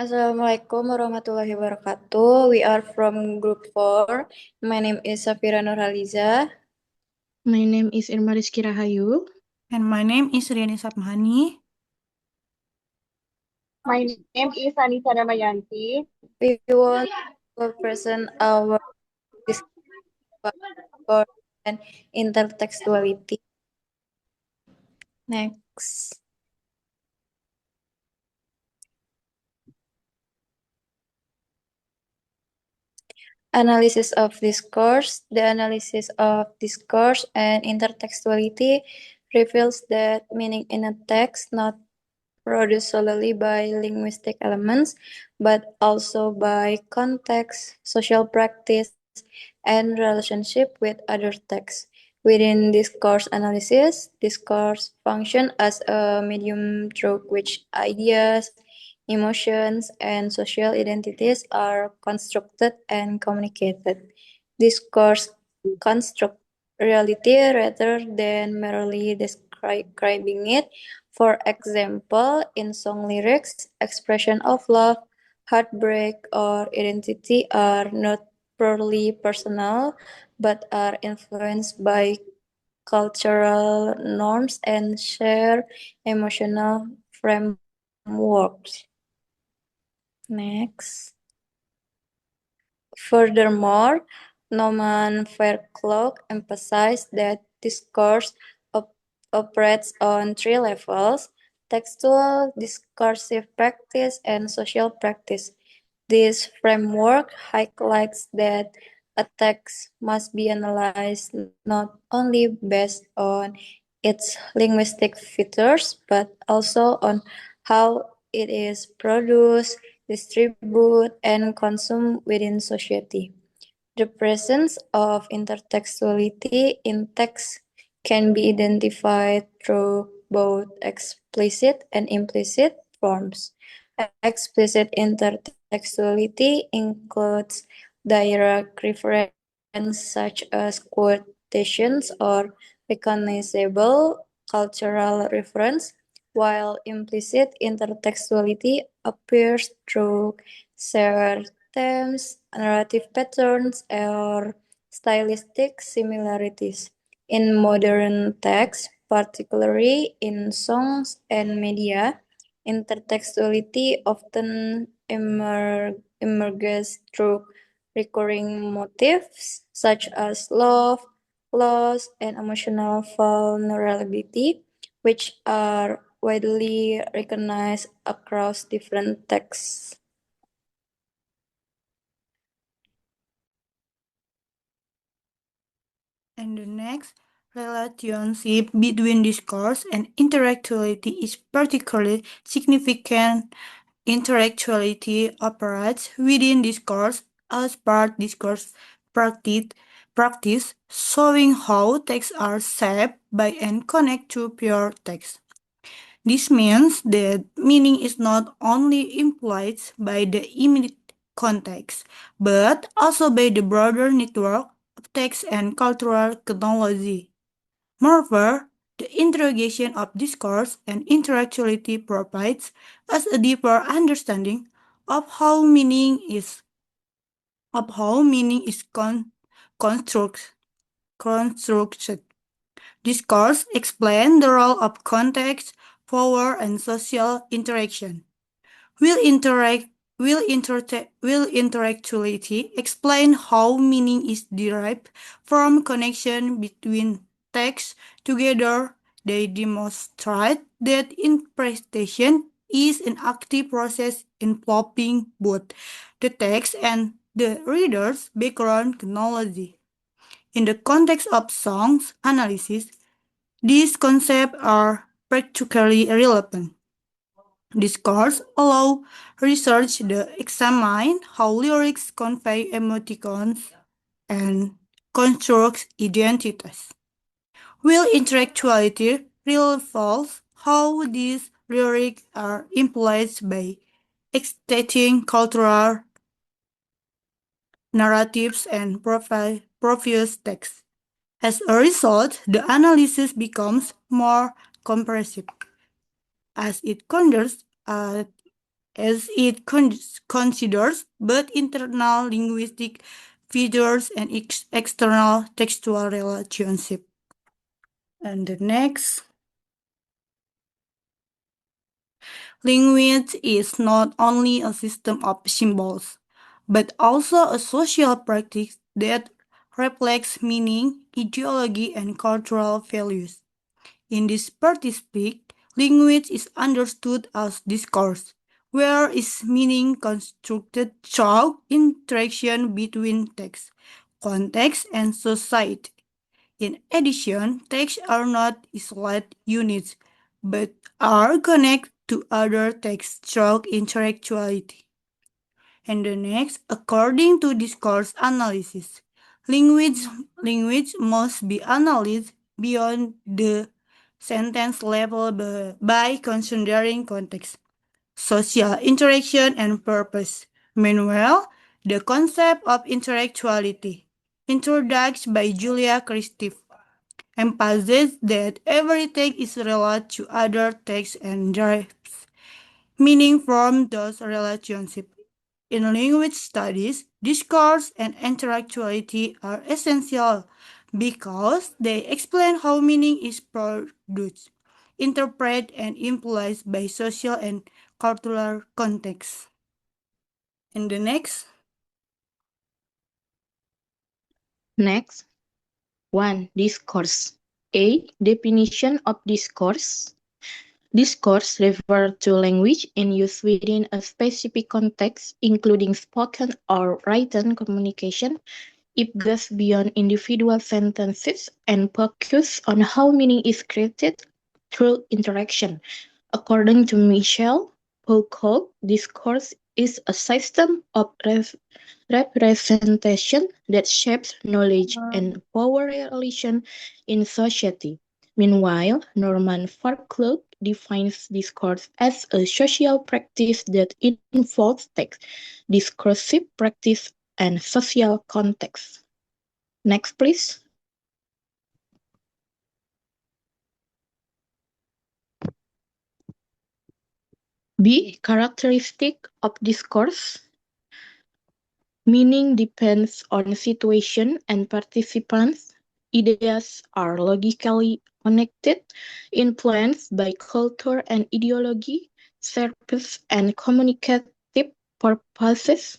Assalamualaikum warahmatullahi wabarakatuh. We are from Group 4. My name is Safira Nurhaliza. My name is Irma Rizky Rahayu. And my name is Riani Sapmani. My name is Anissa Damayanti. We want to present our discussion and intertextuality. Next. Analysis of discourse. The analysis of discourse and intertextuality reveals that meaning in a text not produced solely by linguistic elements, but also by context, social practice, and relationship with other texts. Within discourse analysis, discourse functions as a medium through which ideas, emotions, and social identities are constructed and communicated. Discourse construct reality rather than merely describing it. For example, in song lyrics, expression of love, heartbreak, or identity are not purely personal, but are influenced by cultural norms and shared emotional frameworks. Next. Furthermore, Norman Fairclough emphasized that discourse operates on three levels: textual, discursive practice, and social practice. This framework highlights that a text must be analyzed not only based on its linguistic features, but also on how it is produced, distributed, and consumed within society. The presence of intertextuality in text can be identified through both explicit and implicit forms. Explicit intertextuality includes direct reference such as quotations or recognizable cultural reference, while implicit intertextuality appears through shared themes, narrative patterns, or stylistic similarities. In modern texts, particularly in songs and media, intertextuality often emerges through recurring motifs such as love, loss, and emotional vulnerability, which are widely recognized across different texts. And the next, relationship between discourse and interactuality is particularly significant. Interactuality operates within discourse as part discourse practice, showing how texts are shaped by and connect to pure text. This means that meaning is not only implied by the immediate context, but also by the broader network of text and cultural technology. Moreover, the interrogation of discourse and interactuality provides us a deeper understanding of how meaning is constructed. Discourse explains the role of context, power, and social interaction. Will interactuality explain how meaning is derived from connection between texts together? They demonstrate that interpretation is an active process involving both the text and the reader's background knowledge. In the context of songs analysis, these concepts are particularly relevant. Discourse allow research to examine how lyrics convey emoticons and construct identities. While intellectuality reveals how these lyrics are influenced by existing cultural narratives and previous texts. As a result, the analysis becomes more comprehensive as it considers as it considers both internal linguistic features and external textual relationship. And the next, language is not only a system of symbols, but also a social practice that reflects meaning, ideology, and cultural values. In this perspective, language is understood as discourse, where its meaning constructed through interaction between text, context, and society. In addition, texts are not isolated units, but are connected to other texts through interactuality. And the next, according to discourse analysis, language, language must be analyzed beyond the sentence level by considering context, social interaction, and purpose. Meanwhile, the concept of interactuality, introduced by Julia Christie, emphasizes that every text is related to other texts and derives meaning from those relationships. In language studies, discourse and interactuality are essential because they explain how meaning is produced, interpreted, and influenced by social and cultural contexts. And the next, Next, 1. Discourse. A. Definition of discourse. Discourse refers to language in use within a specific context, including spoken or written communication. It goes beyond individual sentences and focuses on how meaning is created through interaction. According to Michel Foucault, discourse is a system of representation that shapes knowledge and power relations in society. Meanwhile, Norman Farquhar defines discourse as a social practice that involves text, discursive practice, and social context. Next, please. B. Characteristic of discourse. Meaning depends on situation and participants. Ideas are logically connected, influenced by culture and ideology, service and communicative purposes.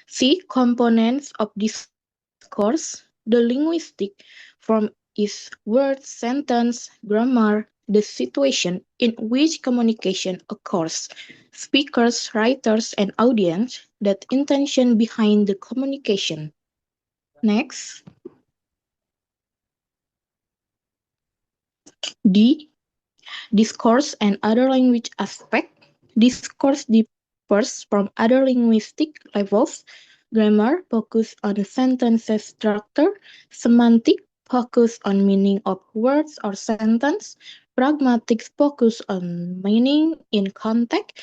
C. Components of discourse. The linguistic form is word, sentence, grammar, the situation in which communication occurs, speakers, writers, and audience, that intention behind the communication. Next, D. Discourse and other language aspect. Discourse differs from other linguistic levels. Grammar focus on sentence structure. Semantic focus on meaning of words or sentence. Pragmatics focus on meaning in context.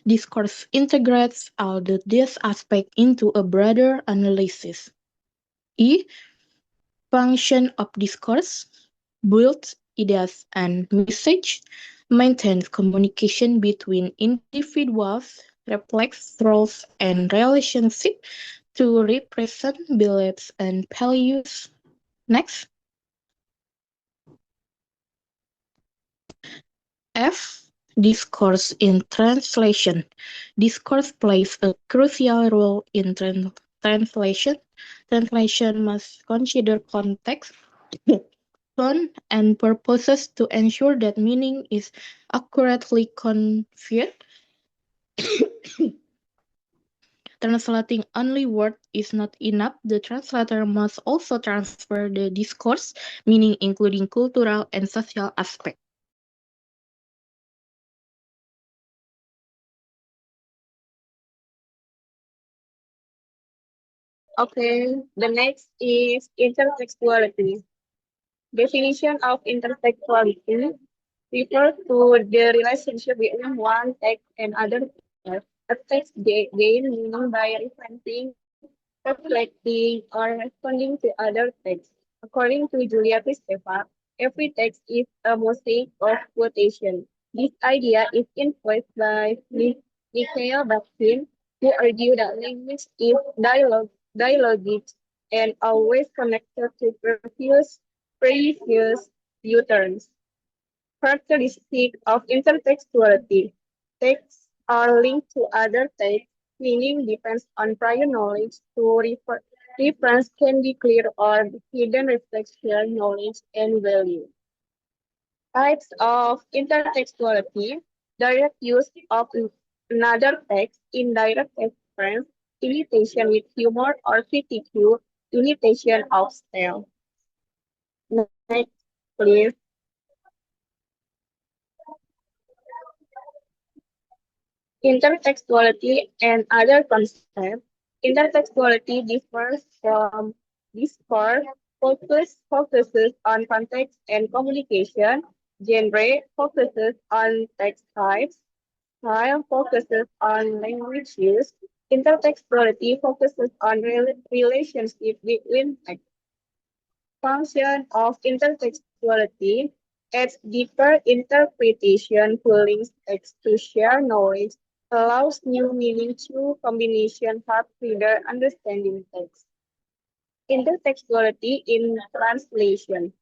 Discourse integrates all these aspects into a broader analysis. E. Function of discourse. Builds ideas and message, maintains communication between individuals, reflects roles and relationships to represent beliefs and values. Next. F. Discourse in translation. Discourse plays a crucial role in translation. Translation must consider context, tone, and purposes to ensure that meaning is accurately conveyed. Translating only word is not enough. The translator must also transfer the discourse meaning, including cultural and social aspects. Okay, the next is intertextuality. Definition of intertextuality refers to the relationship between one text and other text. A text gain meaning by referencing, reflecting, or responding to other texts. According to Julia Kristeva, every text is a mosaic of quotation. This idea is influenced by Mikhail Bakhtin, who argued that language is dialogic and always connected to previous utterance. Characteristic of intertextuality. Texts are linked to other texts, meaning depends on prior knowledge to reference can be clear or hidden reflection, knowledge, and value. Types of intertextuality: direct use of another text, indirect reference, imitation with humor or critique, imitation of style. Next, please. Intertextuality and other concepts. Intertextuality differs from discourse, focuses on context and communication. Genre focuses on text types. Style focuses on language use. Intertextuality focuses on relationship between text. Function of intertextuality adds deeper interpretation, pulling text to share knowledge, allows new meaning through combination, help reader understanding text. Intertextuality in translation.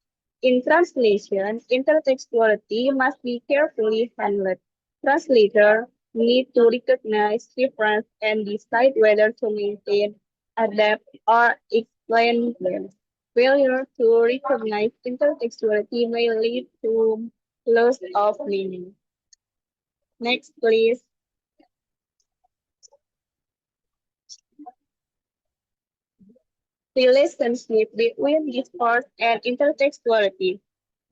In translation, intertextuality must be carefully handled. Translators need to recognize reference and decide whether to maintain, adapt, or explain them. Failure to recognize intertextuality may lead to loss of meaning. Next, please. Relationship between discourse and intertextuality.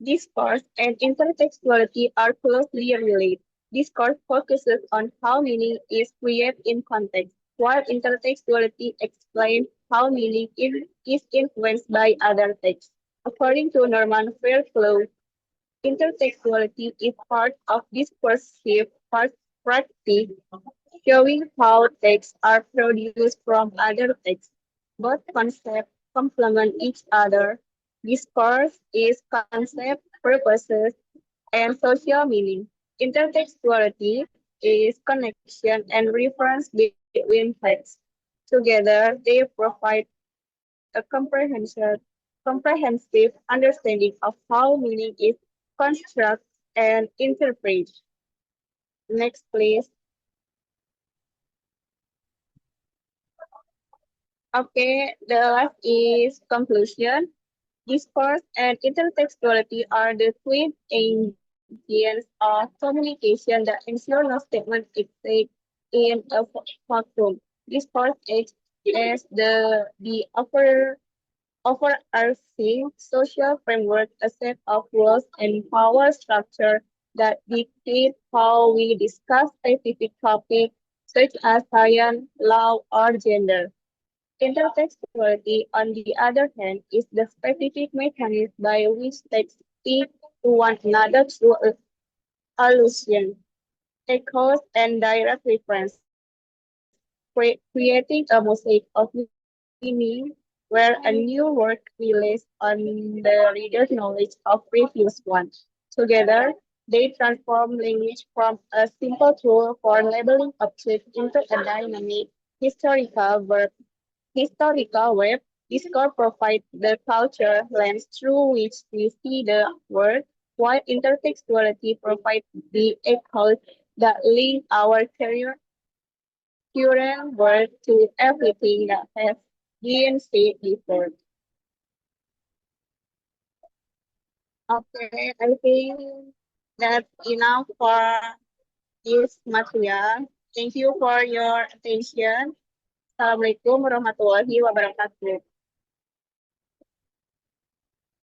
Discourse and intertextuality are closely related. Discourse focuses on how meaning is created in context, while intertextuality explains how meaning is influenced by other texts. According to Norman Fairclough, intertextuality is part of discursive practice, showing how texts are produced from other texts. Both concepts complement each other. Discourse is concept, purposes, and social meaning. Intertextuality is connection and reference between texts. Together, they provide a comprehensive understanding of how meaning is constructed and interpreted. Next, please. Okay, the last is conclusion. Discourse and intertextuality are the twin engines of communication that ensure no statement is said in a vacuum. Discourse acts as the overarching social framework, a set of rules and power structure that dictate how we discuss specific topics such as science, law, or gender. Intertextuality, on the other hand, is the specific mechanism by which texts speak to one another through allusion, echoes, and direct reference, creating a mosaic of meaning where a new work relies on the reader's knowledge of previous one. Together, they transform language from a simple tool for labeling objects into a dynamic historical web. Discourse provides the culture lens through which we see the world, while intertextuality provides the echoes that link our current world to everything that has been said before. Okay, I think that's enough for this material. Thank you for your attention. Assalamualaikum warahmatullahi wabarakatuh.